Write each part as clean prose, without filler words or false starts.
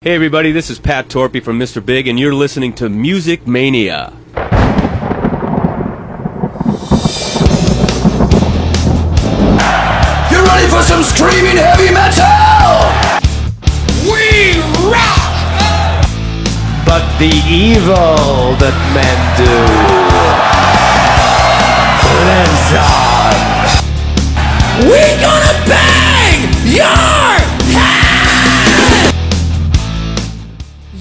Hey everybody, this is Pat Torpy from Mr. Big, and you're listening to Music Mania. You ready for some screaming heavy metal? We rock! But the evil that men do lives on. We gonna bang your head!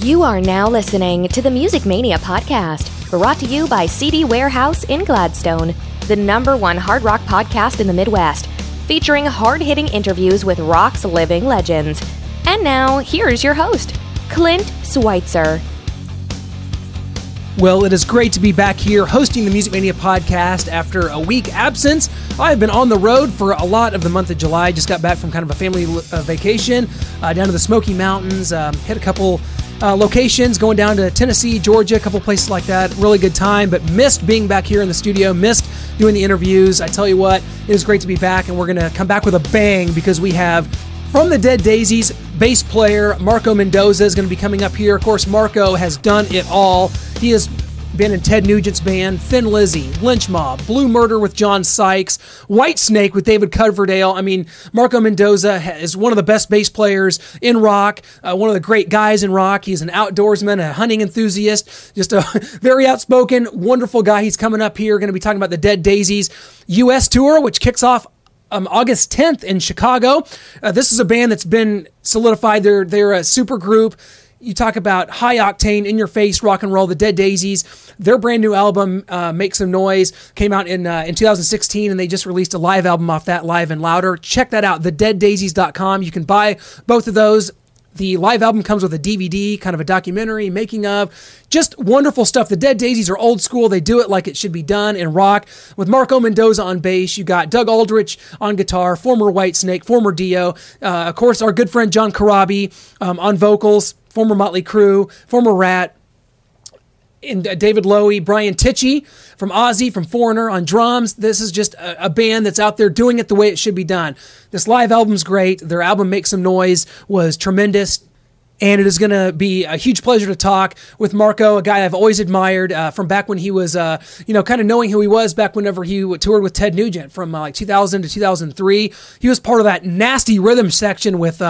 You are now listening to the Music Mania podcast, brought to you by CD Warehouse in Gladstone, the #1 hard rock podcast in the Midwest, featuring hard-hitting interviews with rock's living legends. And now, here's your host, Clint Schweitzer. Well, it is great to be back here hosting the Music Mania podcast after a week absence. I've been on the road for a lot of the month of July. Just got back from kind of a family vacation down to the Smoky Mountains. Hit a couple locations, going down to Tennessee, Georgia, a couple places like that. Really good time, but missed being back here in the studio, missed doing the interviews. I tell you what, it is great to be back, and we're going to come back with a bang because we have, from the Dead Daisies, bass player Marco Mendoza is going to be coming up here. Of course, Marco has done it all. He has been in Ted Nugent's band, Thin Lizzy, Lynch Mob, Blue Murder with John Sykes, Whitesnake with David Coverdale. I mean, Marco Mendoza is one of the best bass players in rock, one of the great guys in rock. He's an outdoorsman, a hunting enthusiast, just a very outspoken, wonderful guy. He's coming up here, going to be talking about the Dead Daisies U.S. tour, which kicks off August 10th in Chicago. This is a band that's been solidified. They're a super group. You talk about high-octane, in-your-face rock and roll, the Dead Daisies. Their brand new album, Make Some Noise, came out in 2016, and they just released a live album off that, Live and Louder. Check that out, thedeaddaisies.com. You can buy both of those. The live album comes with a DVD, kind of a documentary, making of, just wonderful stuff. The Dead Daisies are old school. They do it like it should be done in rock. With Marco Mendoza on bass, you got Doug Aldrich on guitar, former Whitesnake, former Dio. Of course, our good friend John Corabi on vocals, former Motley Crue, former Rat, and David Lowy, Brian Tichy from Ozzy, from Foreigner on drums. This is just a band that's out there doing it the way it should be done. This live album's great. Their album Make Some Noise was tremendous. And it is going to be a huge pleasure to talk with Marco, a guy I've always admired from back when he was, kind of knowing who he was back whenever he toured with Ted Nugent from like 2000 to 2003. He was part of that nasty rhythm section with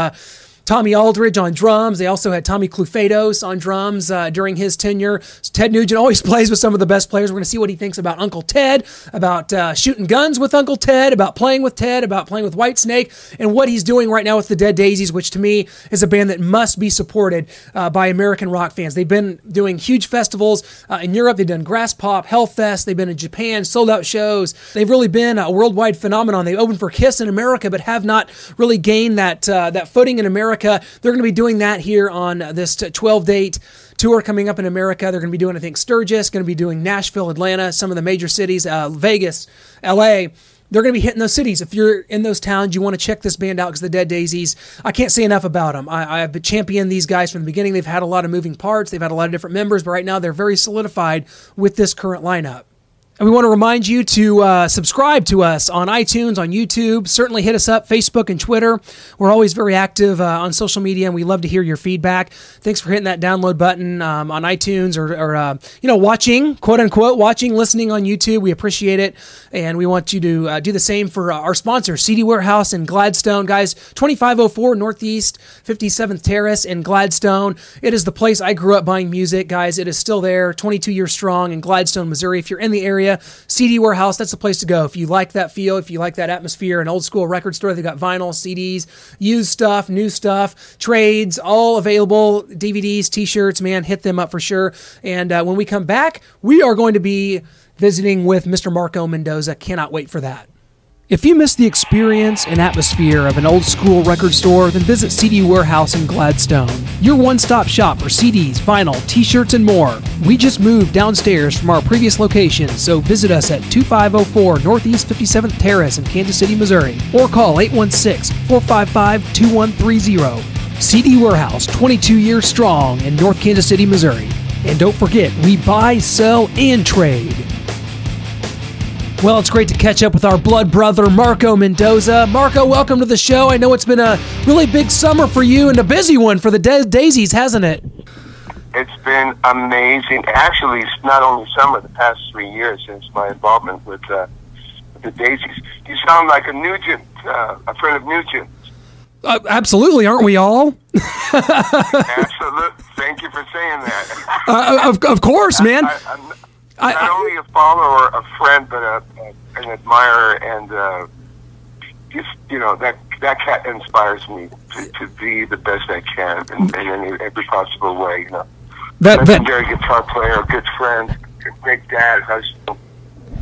Tommy Aldridge on drums. They also had Tommy Clufados on drums during his tenure. So Ted Nugent always plays with some of the best players. We're going to see what he thinks about Uncle Ted, about shooting guns with Uncle Ted, about playing with Ted, about playing with Whitesnake, and what he's doing right now with the Dead Daisies, which to me is a band that must be supported by American rock fans. They've been doing huge festivals in Europe. They've done Grass Pop, Hellfest. They've been in Japan, sold out shows. They've really been a worldwide phenomenon. They opened for Kiss in America, but have not really gained that footing in America. They're going to be doing that here on this 12-date tour coming up in America. They're going to be doing, I think, Sturgis, going to be doing Nashville, Atlanta, some of the major cities, Vegas, LA. They're going to be hitting those cities. If you're in those towns, you want to check this band out because the Dead Daisies, I can't say enough about them. I've championed these guys from the beginning. They've had a lot of moving parts. They've had a lot of different members, but right now they're very solidified with this current lineup. And we want to remind you to subscribe to us on iTunes, on YouTube. Certainly hit us up, Facebook and Twitter. We're always very active on social media, and we love to hear your feedback. Thanks for hitting that download button on iTunes or watching, quote-unquote, listening on YouTube. We appreciate it, and we want you to do the same for our sponsor, CD Warehouse in Gladstone. Guys, 2504 Northeast 57th Terrace in Gladstone. It is the place I grew up buying music, guys. It is still there, 22 years strong in Gladstone, Missouri. If you're in the area, CD Warehouse, that's the place to go. If you like that feel, if you like that atmosphere, an old school record store, they've got vinyl, CDs, used stuff, new stuff, trades, all available, DVDs, t-shirts, man, hit them up for sure. And when we come back, we are going to be visiting with Mr. Marco Mendoza. Cannot wait for that. If you miss the experience and atmosphere of an old school record store, then visit CD Warehouse in Gladstone. Your one-stop shop for CDs, vinyl, t-shirts, and more. We just moved downstairs from our previous location, so visit us at 2504 Northeast 57th Terrace in Kansas City, Missouri, or call 816-455-2130. CD Warehouse, 22 years strong in North Kansas City, Missouri. And don't forget, we buy, sell, and trade. Well, it's great to catch up with our blood brother, Marco Mendoza. Marco, welcome to the show. I know it's been a really big summer for you and a busy one for the Daisies, hasn't it? It's been amazing. Actually, it's not only summer, the past 3 years since my involvement with the Daisies. You sound like a Nugent, a friend of Nugent. Absolutely, aren't we all? Absolutely. Thank you for saying that. Of course, man. I'm not only a follower, a friend, but an admirer, and just, you know, that cat inspires me to be the best I can in every possible way, you know. Legendary guitar player, good friend, great dad, husband,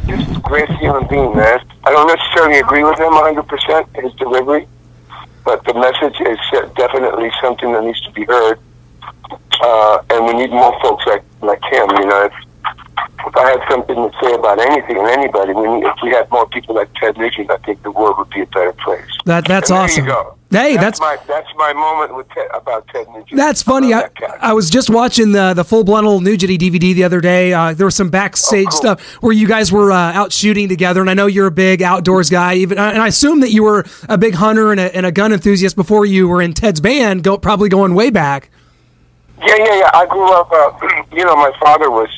just a great human being, man. I don't necessarily agree with him 100%, his delivery, but the message is definitely something that needs to be heard, and we need more folks like him, you know. If I had something to say about anything and anybody, if we had more people like Ted Nugent, I think the world would be a better place. That's awesome. There you go. Hey, that's my moment with about Ted Nugent. That's funny. I was just watching the full Blundell Nugent DVD the other day. There was some backstage stuff where you guys were out shooting together, and I know you're a big outdoors guy. And I assume that you were a big hunter and a gun enthusiast before you were in Ted's band, probably going way back. Yeah. I grew up, you know, my father was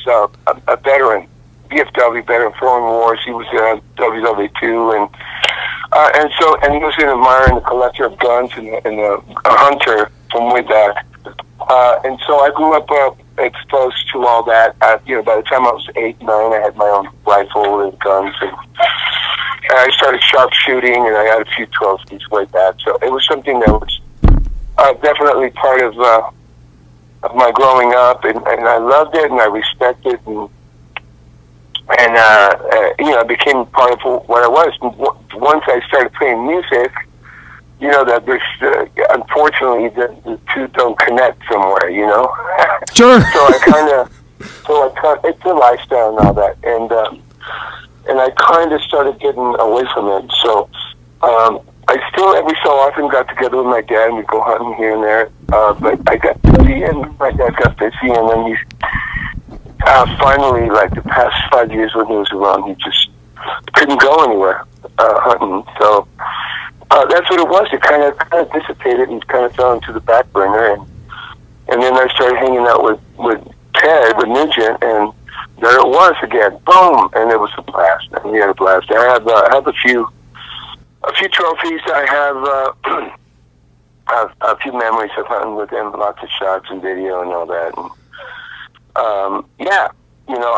a veteran, VFW veteran, foreign wars. He was in WW2, and he was an admirer and a collector of guns and a hunter from way back. And so I grew up exposed to all that. You know, by the time I was 8, 9, I had my own rifle and guns, and I started sharpshooting, and I had a few trophies way back. So it was something that was definitely part of my growing up, and I loved it, and I respected it, and you know, it became part of what I was. Once I started playing music, you know, that there's unfortunately the two don't connect somewhere, you know. Sure. So it's a lifestyle and all that, and I kind of started getting away from it. So I still every so often got together with my dad and we'd go hunting here and there. But I got busy and my dad got busy, and then he finally, like the past 5 years when he was around, he just couldn't go anywhere hunting. So that's what it was. It kind of dissipated and kind of fell into the back burner, and then I started hanging out with Ted, with Nugent, and there it was again. Boom, and it was a blast. And we had a blast. I have a few trophies. I have a few memories of hunting with him, lots of shots and video and all that. And, yeah, you know,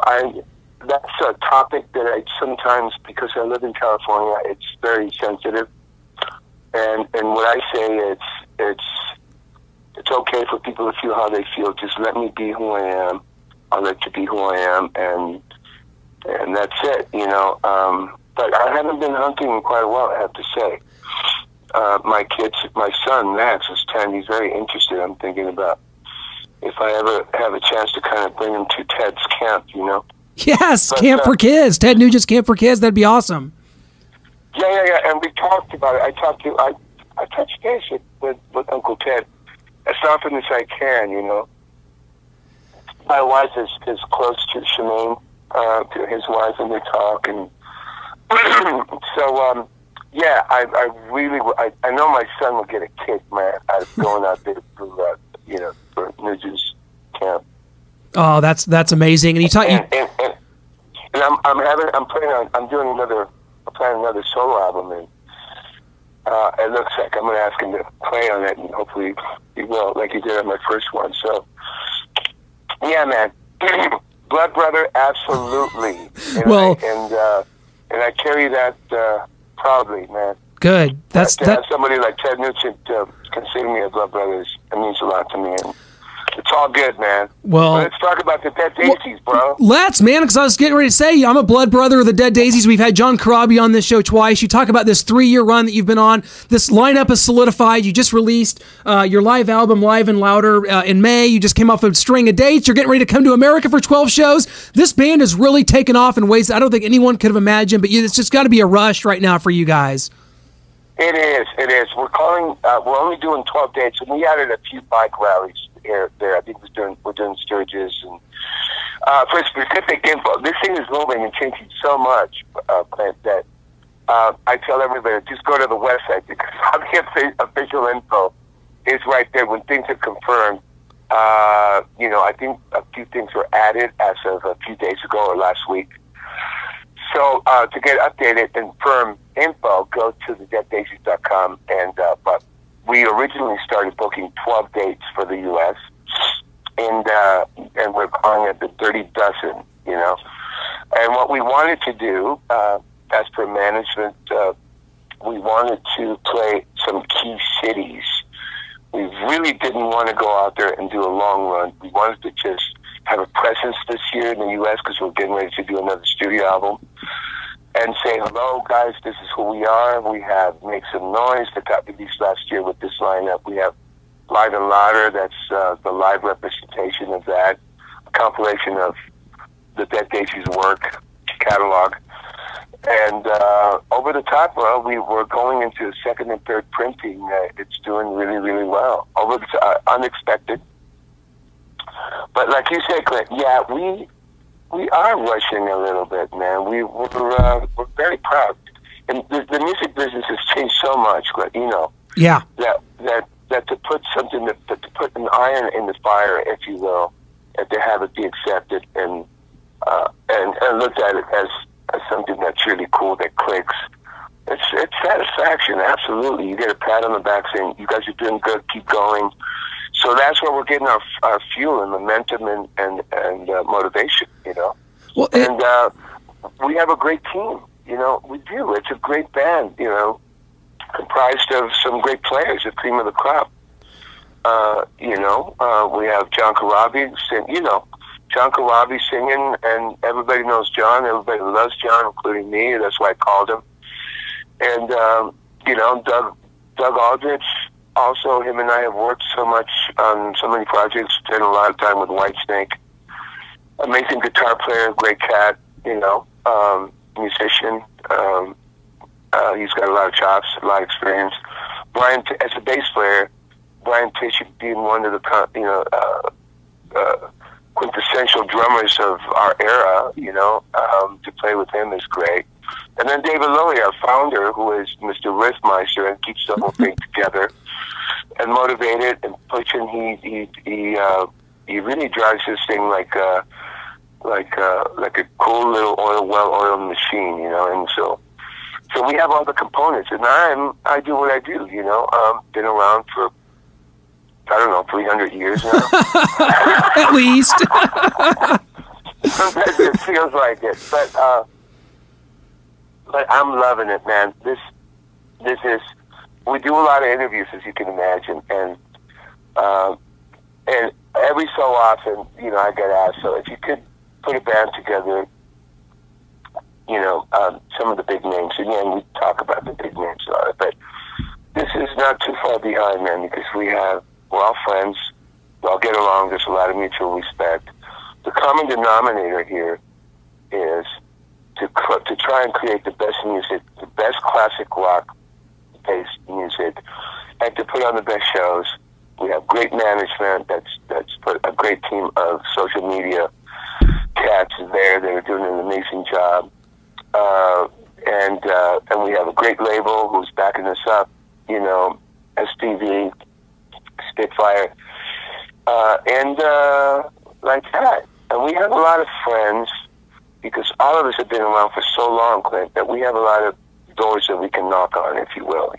that's a topic that I sometimes, because I live in California, it's very sensitive. And what I say, it's okay for people to feel how they feel. Just let me be who I am. I'll let you be who I am, and that's it, you know. But I haven't been hunting in quite a while, I have to say. My son, Max, is 10. He's very interested. I'm thinking about if I ever have a chance to kind of bring him to Ted's camp, you know? Yes, Camp for Kids. Ted Nugent's Camp for Kids. That'd be awesome. Yeah. And we talked about it. I touched base with Uncle Ted as often as I can, you know. My wife is close to Shemaine, to his wife, and they talk, and so, yeah, I know my son will get a kick, man, out of going out there for, you know, for Nugent's camp. Oh, that's amazing. And you talk, I'm planning another solo album, and it looks like I'm going to ask him to play on it, and hopefully he will, like he did on my first one. So, yeah, man, blood brother, absolutely. And I carry that proudly, man. Good. To have somebody like Ted Nugent consider me a blood brother, it means a lot to me. And it's all good, man. Well, let's talk about the Dead Daisies, bro. Let's, man, because I was getting ready to say, I'm a blood brother of the Dead Daisies. We've had John Corabi on this show twice. You talk about this 3-year run that you've been on. This lineup is solidified. You just released your live album, Live and Louder, in May. You just came off a string of dates. You're getting ready to come to America for 12 shows. This band has really taken off in ways that I don't think anyone could have imagined, but it's just got to be a rush right now for you guys. It is. We're only doing 12 dates, and we added a few bike rallies here, there. I think we're doing Sturgis, and For specific info, this thing is moving and changing so much, Clint, that I tell everybody, just go to the website, because all the official info is right there. When things are confirmed, I think a few things were added as of a few days ago or last week. So to get updated and firm info, go to thedeaddaisies.com. But we originally started booking 12 dates for the U.S., and we're calling it the Dirty Dozen, And what we wanted to do, as per management, we wanted to play some key cities. We really didn't want to go out there and do a long run. We wanted to just have a presence this year in the U.S. because we're getting ready to do another studio album, and say, hello, guys, this is who we are. We have Make Some Noise that got released last year with this lineup. We have Live and Louder, that's the live representation of that, a compilation of the Dead Daisies work catalog. And over the top, well, we're going into second and third printing. It's doing really, really well. Over the unexpected. But like you said, Clint, yeah, we are rushing a little bit, man. We're very proud. And the music business has changed so much, Clint, Yeah. That to put something, to put an iron in the fire, if you will, and to have it be accepted and looked at it as something that's really cool, that clicks. It's satisfaction, absolutely. You get a pat on the back saying, you guys are doing good, keep going. So that's where we're getting our fuel and momentum and motivation, Well, and we have a great team, we do. It's a great band, comprised of some great players, the cream of the crop. We have John Karabi, John Karabi singing, and everybody knows John. Everybody loves John, including me. That's why I called him. And, Doug Aldrich, also, him and I have worked so much on so many projects, spent a lot of time with Whitesnake. Amazing guitar player, great cat, musician. He's got a lot of chops, a lot of experience. Brian, as a bass player, Brian Tish being one of the, quintessential drummers of our era, to play with him is great. And then David Lowy, our founder, who is Mr. Riffmeister and keeps the whole thing together and motivated and pushing. He really drives this thing like a cool little well-oiled machine, And so we have all the components, and I do what I do, Been around for, 300 years now. At least. Sometimes it feels like it, but I'm loving it, man. This is, we do a lot of interviews, as you can imagine, and every so often, I get asked, so if you could put a band together, some of the big names, again, we talk about the big names a lot, but this is not too far behind, man, because we're all friends, we all get along, there's a lot of mutual respect. The common denominator here is to try and create the best music, the best classic rock-based music, and to put on the best shows. We have great management that's put a great team of social media cats there that are doing an amazing job. And we have a great label who's backing us up, STV, Spitfire, and like that. And we have a lot of friends, because all of us have been around for so long, Clint, that we have a lot of doors that we can knock on, if you will,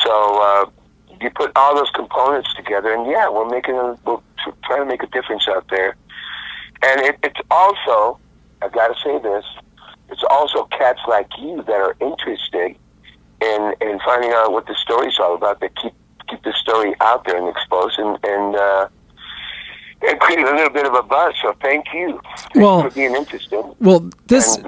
So you put all those components together, and yeah, we're trying to make a difference out there. And it's also, I gotta say this, it's also cats like you that are interested in finding out what the story's all about, that keep the story out there and exposed and create a little bit of a buzz. So thank you for being interested. Well, this...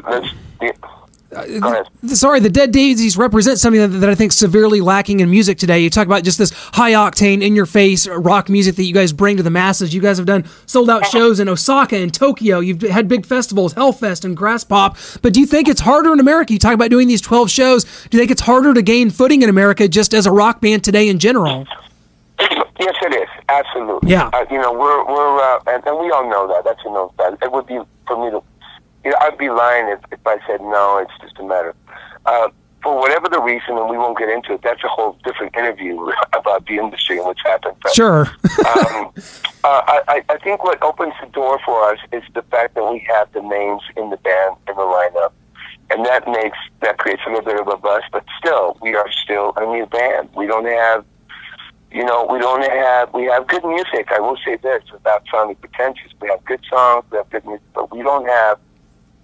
Go ahead. Sorry, the Dead Daisies represent something that I think is severely lacking in music today. You talk about just this high-octane, in-your-face rock music that you guys bring to the masses. You guys have done sold-out shows in Osaka and Tokyo. You've had big festivals, Hellfest and Grass Pop. But do you think it's harder in America? You talk about doing these 12 shows. Do you think it's harder to gain footing in America just as a rock band today in general? Yes, it is. Absolutely. Yeah. You know, we're and we all know that. That's a known fact. It would be for me to, you know, I'd be lying if I said no. It's just a matter. For whatever the reason, and we won't get into it. That's a whole different interview about the industry and what's happened. But, Sure. I think what opens the door for us is the fact that we have the names in the band in the lineup, and that creates a little bit of a buzz. But still, we are still a new band. We don't have. You know, we have good music. I will say this without sounding pretentious. We have good songs, we have good music, but we don't have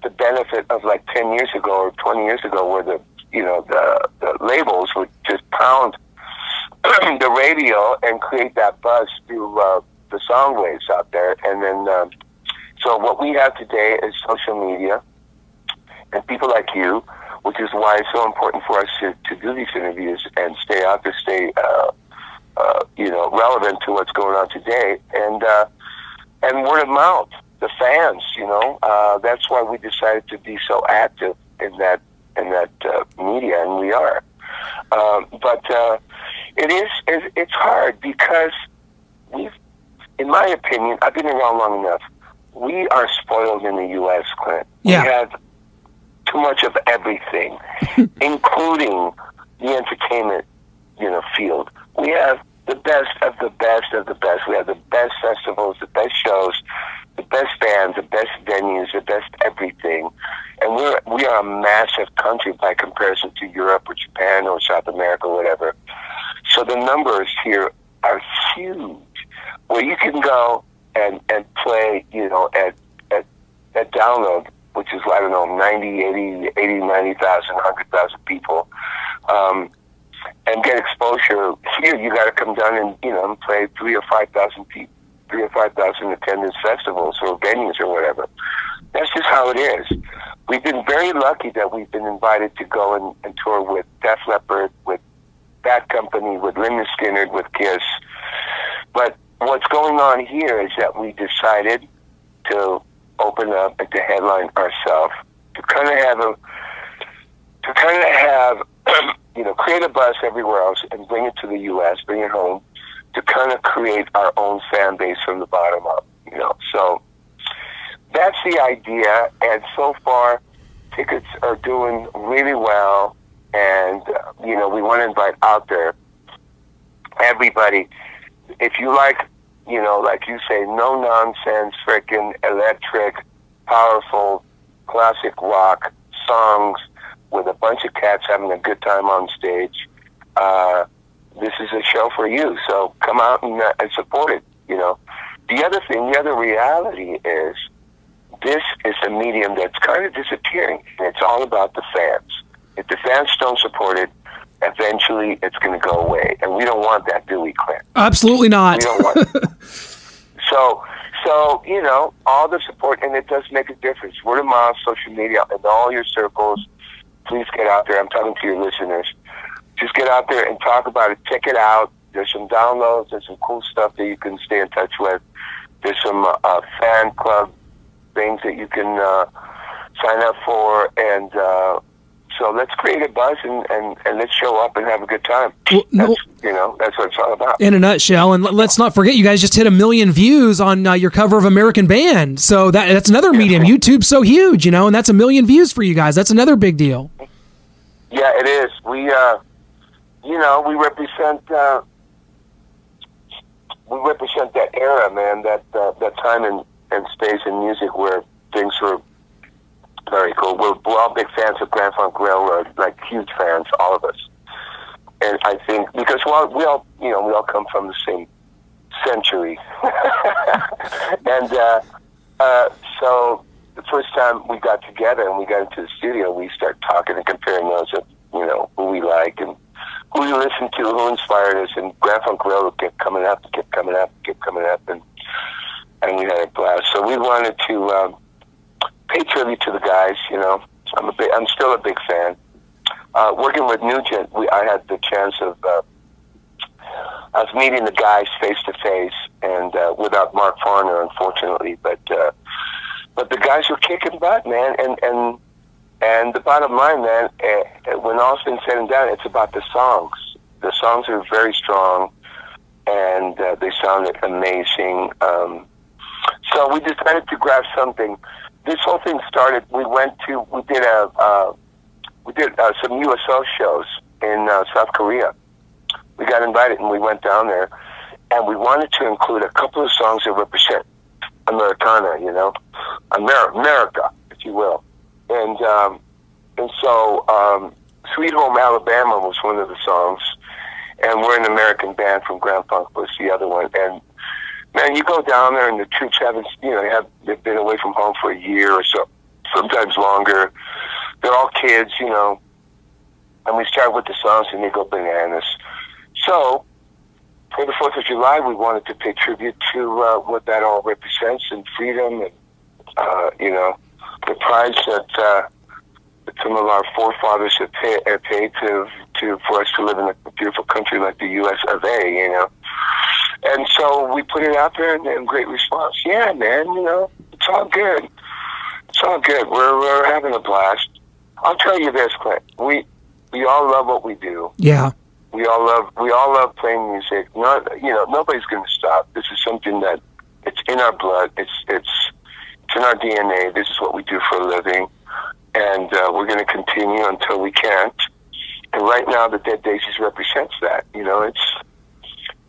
the benefit of like 10 years ago or 20 years ago where the labels would just pound the radio and create that buzz through the song waves out there. And then, so what we have today is social media and people like you, which is why it's so important for us to do these interviews and stay out there, stay relevant to what's going on today, and word of mouth, the fans. That's why we decided to be so active in that media, and we are. But it's hard because in my opinion, I've been around long enough. We are spoiled in the U.S., Clint. Yeah. We have too much of everything, including the entertainment, field. We have the best of the best of the best. We have the best festivals, the best shows, the best bands, the best venues, the best everything. And we are a massive country by comparison to Europe or Japan or South America or whatever. So the numbers here are huge. Where you can go and play, at download, which is, 90,000, 90,000, 100,000 people. And get exposure. Here, you got to come down and play 3,000 or 5,000 people, 3,000 or 5,000 attendance festivals or venues or whatever. That's just how it is. We've been very lucky that we've been invited to go and tour with Def Leppard, with Bad Company, with Lynyrd Skynyrd, with Kiss. But what's going on here is that we decided to open up and to headline ourselves, to kind of have create a buzz everywhere else and bring it to the U.S., bring it home, to kind of create our own fan base from the bottom up, So that's the idea, and so far, tickets are doing really well, and, we want to invite out there everybody. If you like, like you say, no-nonsense, freaking electric, powerful, classic rock songs, with a bunch of cats having a good time on stage, this is a show for you. So come out and support it. The other reality is this is a medium that's kind of disappearing, and it's all about the fans. If the fans don't support it, eventually it's going to go away, and we don't want that, do we, Clint? Absolutely not. We don't want it. So all the support, and it does make a difference. Word of mouth, social media, and all your circles. Please get out there. I'm talking to your listeners. Just get out there and talk about it. Check it out. There's some downloads. There's some cool stuff that you can stay in touch with. There's some fan club things that you can sign up for. And so let's create a buzz and let's show up and have a good time. Well, that's what it's all about. In a nutshell. And let's not forget, you guys just hit 1 million views on your cover of American Band. So that's another medium. YouTube's so huge, and that's 1 million views for you guys. That's another big deal. Yeah, it is. We represent that era, man. That time and space in music where things were very cool. We're all big fans of Grand Funk Railroad, like huge fans, all of us. And I think because we all come from the same century, and so the first time we got together and we got into the studio, we started talking and comparing notes of who we like and who we listened to, who inspired us. And Grand Funk Railroad kept coming up, and we had a blast. So we wanted to pay tribute to the guys. I'm still a big fan. Working with Nugent, I had the chance of meeting the guys face to face, and without Mark Farner, unfortunately. But the guys were kicking butt, man. And the bottom line, man, when all's been said and done, it's about the songs. The songs are very strong, and they sounded amazing. So we decided to grab something. This whole thing started. We did some USO shows in South Korea. We got invited, and we went down there, and we wanted to include a couple of songs that represent Americana, you know, America, if you will. And so Sweet Home Alabama was one of the songs, and we're an American band from Grand Funk was the other one. And man, you go down there, and the troops they've been away from home for a year or so, sometimes longer. They're all kids, you know, and we start with the songs, and they go bananas. So for the 4th of July, we wanted to pay tribute to what that all represents, and freedom, and you know, the price that some of our forefathers have paid for us to live in a beautiful country like the U.S. of A. You know, and so we put it out there, and great response. Yeah, man, you know, it's all good. It's all good. We're having a blast. I'll tell you this, Clint. We all love what we do. Yeah. We all love playing music. Nobody's going to stop. This is something that it's in our blood. It's in our DNA. This is what we do for a living, and we're going to continue until we can't. And right now, the Dead Daisies represents that. You know, it's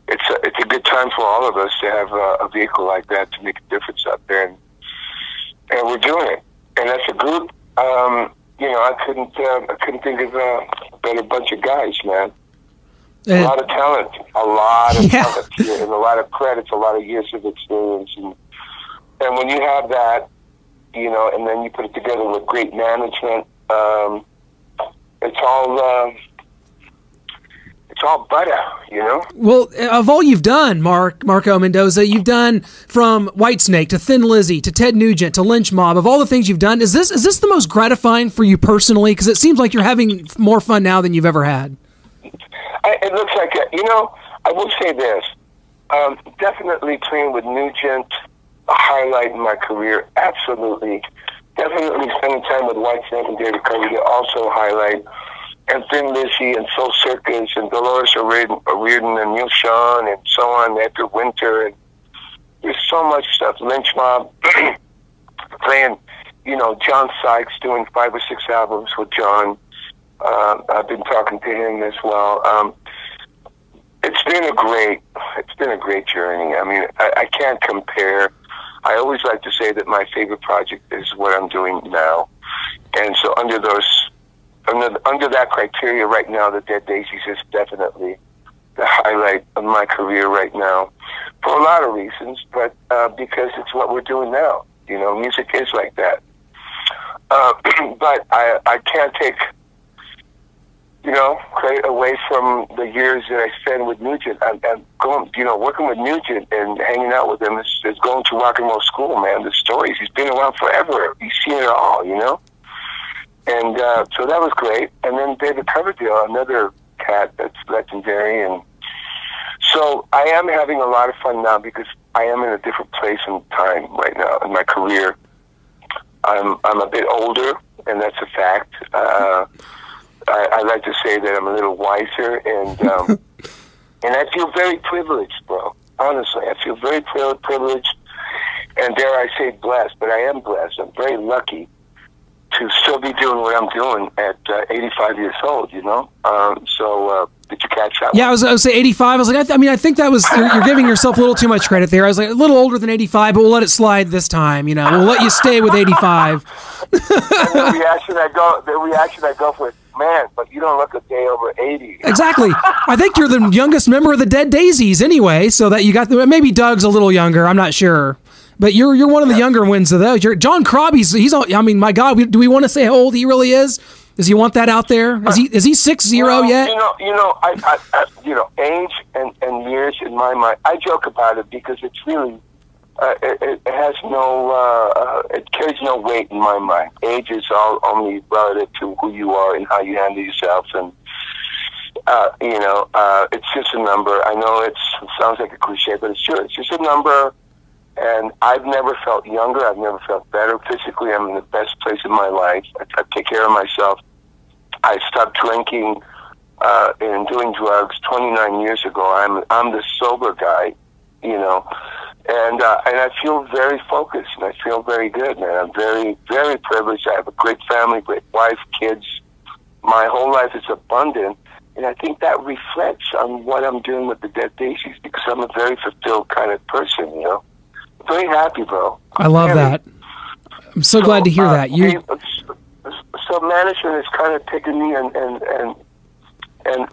a good time for all of us to have a vehicle like that to make a difference out there, and we're doing it. And as a group, you know, I couldn't think of a better bunch of guys, man. A lot of talent, talent, and a lot of credits, a lot of years of experience, and when you have that, you know, and then you put it together with great management, it's all butter, you know. Well, of all you've done, Marco Mendoza, you've done from Whitesnake to Thin Lizzy to Ted Nugent to Lynch Mob. Of all the things you've done, is this the most gratifying for you personally? Because it seems like you're having more fun now than you've ever had. It looks like it. You know, I will say this. Definitely playing with Nugent, a highlight in my career. Absolutely. Definitely spending time with Whitesnake and David Covey, also a highlight. And Thin Lizzy and Soul Circus and Dolores O'Riordan and Neil Sean and so on, Edgar Winter. And there's so much stuff. Lynch Mob, playing, you know, John Sykes, doing 5 or 6 albums with John. I've been talking to him as well. It's been a great journey. I mean, I can't compare. I always like to say that my favorite project is what I'm doing now. And so under that criteria right now, the Dead Daisies is definitely the highlight of my career right now, for a lot of reasons, but because it's what we're doing now. You know, music is like that. But I can't take, you know, credit away from the years that I spent with Nugent. I'm going, you know, working with Nugent and hanging out with him is going to rock and roll school, man. The stories, he's been around forever. He's seen it all, you know. And so that was great. And then David Coverdale, another cat that's legendary. And so I am having a lot of fun now because I am in a different place and time right now in my career. I'm a bit older, and that's a fact. I like to say that I'm a little wiser, and and I feel very privileged, bro. Honestly, I feel very privileged, and dare I say blessed, but I am blessed. I'm very lucky to still be doing what I'm doing at 85 years old, you know? So, did you catch that? Yeah, I was say 85. I was like, I think that was, you're giving yourself a little too much credit there. I was like, a little older than 85, but we'll let it slide this time, you know? We'll let you stay with 85. And the reaction I go for, man, but you don't look a day over 80. Exactly. I think you're the youngest member of the Dead Daisies anyway, so that you got, maybe Doug's a little younger, I'm not sure. But you're one of the younger ones of those. John Crobby's, I mean, my God, do we want to say how old he really is? Does he want that out there? Is he 6-0 yet? You know, age and years in my mind, I joke about it because it's really, it has no, it carries no weight in my mind. Age is only relative to who you are and how you handle yourself, and you know, it's just a number. I know it sounds like a cliche, but it's true. It's just a number. And I've never felt younger. I've never felt better. Physically, I'm in the best place in my life. I take care of myself. I stopped drinking and doing drugs 29 years ago. I'm the sober guy, you know, and I feel very focused, and I feel very good, man. I'm very, very privileged. I have a great family, great wife, kids. My whole life is abundant, and I think that reflects on what I'm doing with the Dead Daisies, because I'm a very fulfilled kind of person, you know. Very happy, bro. I love that. I'm so glad to hear that. So management has kind of taken me and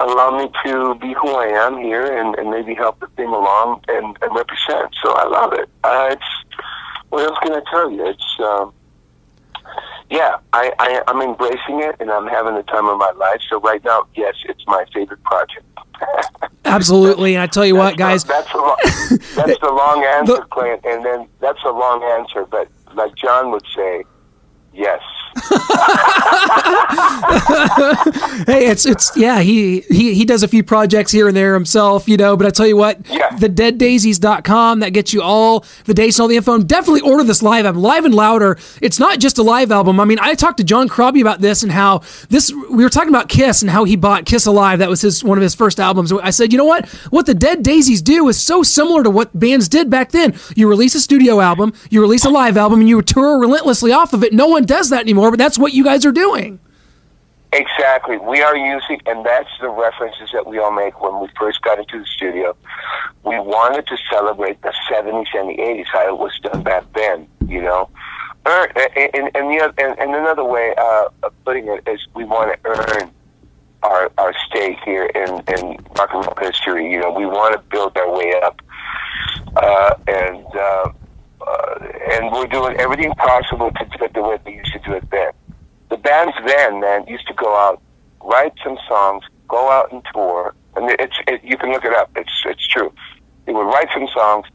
allowed me to be who I am here, and maybe help the thing along and represent. So I love it. What else can I tell you? It's I'm embracing it, and I'm having the time of my life. So right now, yes, it's my favorite project. Absolutely, and I tell you what, guys, that's the long answer, Clint, and then that's a long answer, but like John would say, yes. Hey, he does a few projects here and there himself, you know, but I tell you what, the deaddaisies.com, that gets you all the dates and all the info, and definitely order this live album, Live and Louder. It's not just a live album. I mean, I talked to John Crosby about this, and how we were talking about Kiss and how he bought Kiss Alive. That was one of his first albums. I said, you know what the Dead Daisies do is so similar to what bands did back then. You release a studio album, you release a live album, and you tour relentlessly off of it. No one does that anymore, but that's what you guys are doing. Exactly. We are using, and that's the references that we all make when we first got into the studio. We wanted to celebrate the 70s and the 80s, how it was done back then, you know. And another way of putting it is we want to earn our stake here in rock and roll history. You know, we want to build our way up. And we're doing everything possible to do it the way we used to do it then. The bands then, man, used to go out, write some songs, go out and tour, and you can look it up. It's true. They would write some songs,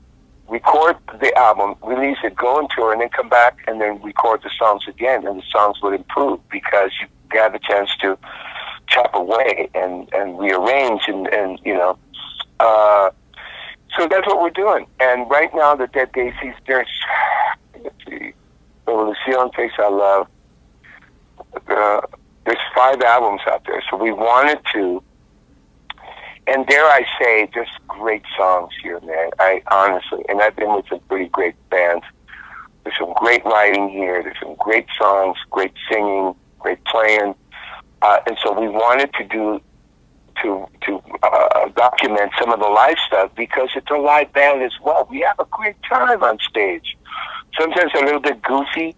record the album, release it, go on tour, and then come back and then record the songs again, and the songs would improve because you got the chance to chop away and rearrange and you know. So that's what we're doing. And right now, the Dead Daisies, let's see, Lucian Face I Love. There's 5 albums out there, so we wanted to, and dare I say, just great songs here, man. I honestly, and I've been with some pretty great bands. There's some great writing here. There's some great songs, great singing, great playing, and so we wanted to document some of the live stuff because it's a live band as well. We have a great time on stage. Sometimes a little bit goofy,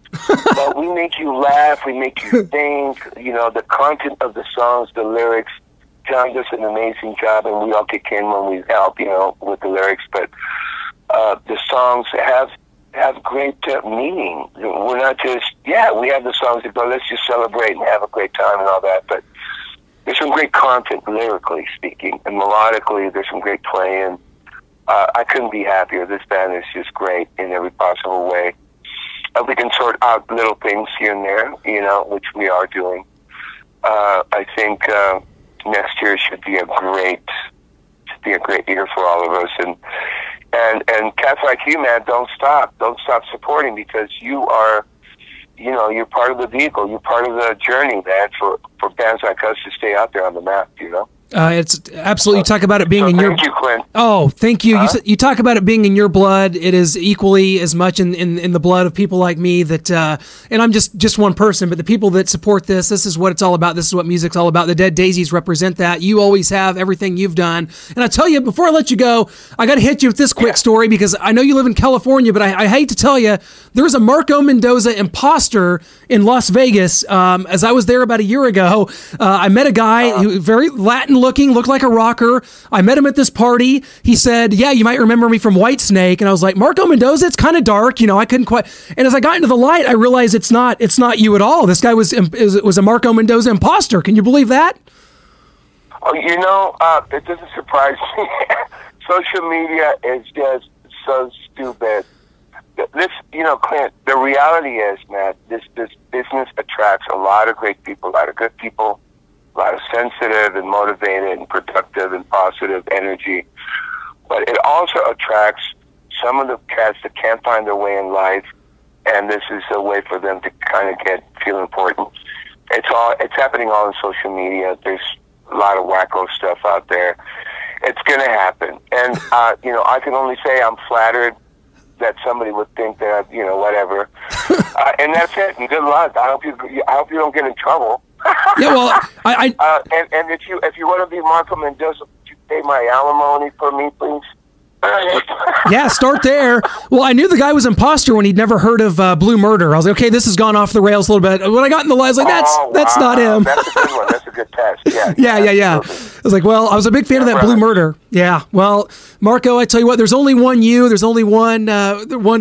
but we make you laugh, we make you think, you know, the content of the songs, the lyrics. John does an amazing job, and we all kick in when we help, you know, with the lyrics, but the songs have great meaning. We're not just, we have the songs that go, let's just celebrate and have a great time and all that, but there's some great content, lyrically speaking, and melodically, there's some great playing. I couldn't be happier. This band is just great in every possible way. We can sort out little things here and there, you know, which we are doing. I think next year should be a great year for all of us. And cats like you, man, don't stop supporting, because you are, you know, you're part of the vehicle. You're part of the journey, man, for bands like us to stay out there on the map, you know? It's absolutely, you talk about it being in your... Thank you, Clint. Oh, thank you. You talk about it being in your blood. It is equally as much in the blood of people like me that, and I'm just one person, but the people that support this is what it's all about. This is what music's all about. The Dead Daisies represent that. You always have everything you've done. And I tell you, before I let you go, I got to hit you with this quick story, because I know you live in California, but I hate to tell you, there's a Marco Mendoza imposter in Las Vegas. As I was there about a year ago, I met a guy who very Latin looking, looked like a rocker. I met him at this party. He said, "Yeah, you might remember me from Whitesnake." And I was like, "Marco Mendoza, it's kind of dark, you know, I couldn't quite." And as I got into the light, I realized it's not you at all. This guy was a Marco Mendoza imposter. Can you believe that? Oh, you know, it doesn't surprise me. Social media is just so stupid. This, you know, Clint, the reality is, man, this business attracts a lot of great people, a lot of good people, a lot of sensitive and motivated and productive and positive energy. But it also attracts some of the cats that can't find their way in life, and this is a way for them to kind of feel important. It's happening all on social media. There's a lot of wacko stuff out there. It's going to happen. And, I can only say I'm flattered that somebody would think that, whatever. And that's it. And good luck. I hope you don't get in trouble. Yeah, well, and if you want to be Marco Mendoza, would you pay my alimony for me, please? Yeah, start there. Well, I knew the guy was imposter when he'd never heard of Blue Murder. I was like, okay, this has gone off the rails a little bit. When I got in the line, I was like, that's not him. That's a good one. That's a good test. Yeah. I was like, well, I was a big fan of that Blue Murder. Yeah. Well, Marco, I tell you what, there's only one you. There's only one,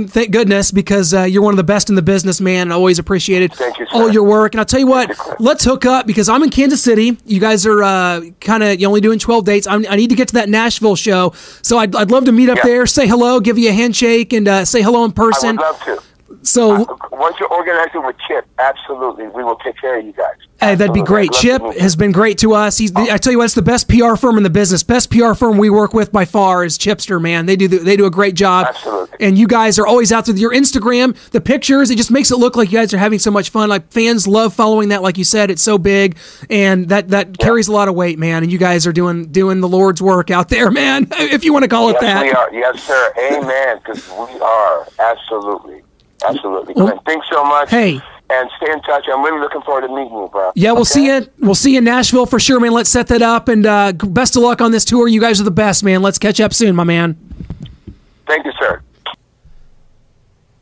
thank goodness, because you're one of the best in the business, man. I always appreciated all your work. And I'll tell you what, let's hook up because I'm in Kansas City. You guys are you're only doing 12 dates. I need to get to that Nashville show. So I'd love to meet up there, say hello, give you a handshake, and say hello in person. I would love to. So once you organize it with Chip, absolutely, we will take care of you guys. Hey, that'd be great. Chip has been great to us. I tell you what, it's the best PR firm in the business. Best PR firm we work with by far is Chipster, man. They do a great job. Absolutely. And you guys are always out there. Your Instagram, the pictures, it just makes it look like you guys are having so much fun. Like fans love following that. Like you said, it's so big, and that carries a lot of weight, man. And you guys are doing the Lord's work out there, man. If you want to call it that. We are. Yes, sir. Amen. Because we are absolutely. Well, thanks so much. Hey. And stay in touch. I'm really looking forward to meeting you, bro. Yeah, we'll see you. We'll see you in Nashville for sure, man. Let's set that up, and best of luck on this tour. You guys are the best, man. Let's catch up soon, my man. Thank you, sir.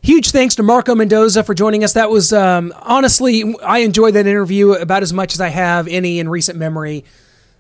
Huge thanks to Marco Mendoza for joining us. That was, honestly, I enjoyed that interview about as much as I have any in recent memory.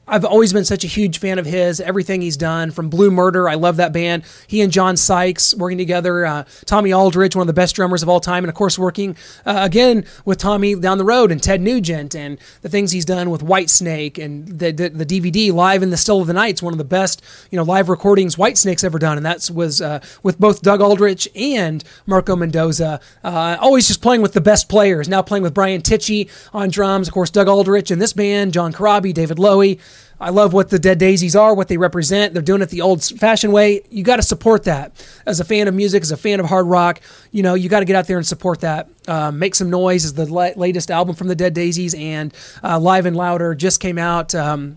I've always been such a huge fan of his, everything he's done, from Blue Murder. I love that band. He and John Sykes working together. Tommy Aldridge, one of the best drummers of all time. And, of course, working, again, with Tommy down the road and Ted Nugent and the things he's done with Whitesnake and the DVD, Live in the Still of the Night. It's one of the best, live recordings Whitesnake's ever done. And that was with both Doug Aldrich and Marco Mendoza. Always just playing with the best players. Now playing with Brian Tichy on drums. Of course, Doug Aldrich in this band, John Corabi, David Lowy. I love what the Dead Daisies are, what they represent. They're doing it the old-fashioned way. You got to support that. As a fan of music, as a fan of hard rock, you got to get out there and support that. Make Some Noise is the latest album from the Dead Daisies, and Live and Louder just came out a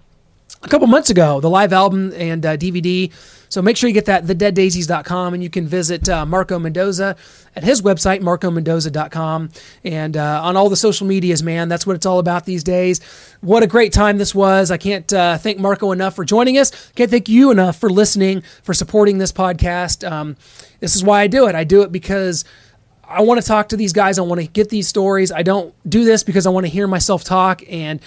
couple months ago, the live album and DVD. So make sure you get that, thedeaddaisies.com, and you can visit Marco Mendoza at his website, marcomendoza.com, and on all the social medias, man. That's what it's all about these days. What a great time this was. I can't thank Marco enough for joining us. Can't thank you enough for listening, for supporting this podcast. This is why I do it. I do it because I want to talk to these guys. I want to get these stories. I don't do this because I want to hear myself talk and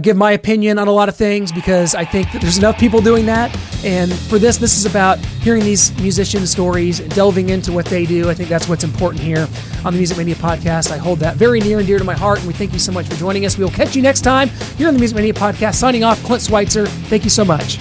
give my opinion on a lot of things, because I think that there's enough people doing that. And for this is about hearing these musicians' stories, delving into what they do. I think that's what's important here on the Music Mania podcast. I hold that very near and dear to my heart, and we thank you so much for joining us. We will catch you next time here on the Music Mania podcast. Signing off, Clint Schweitzer. Thank you so much.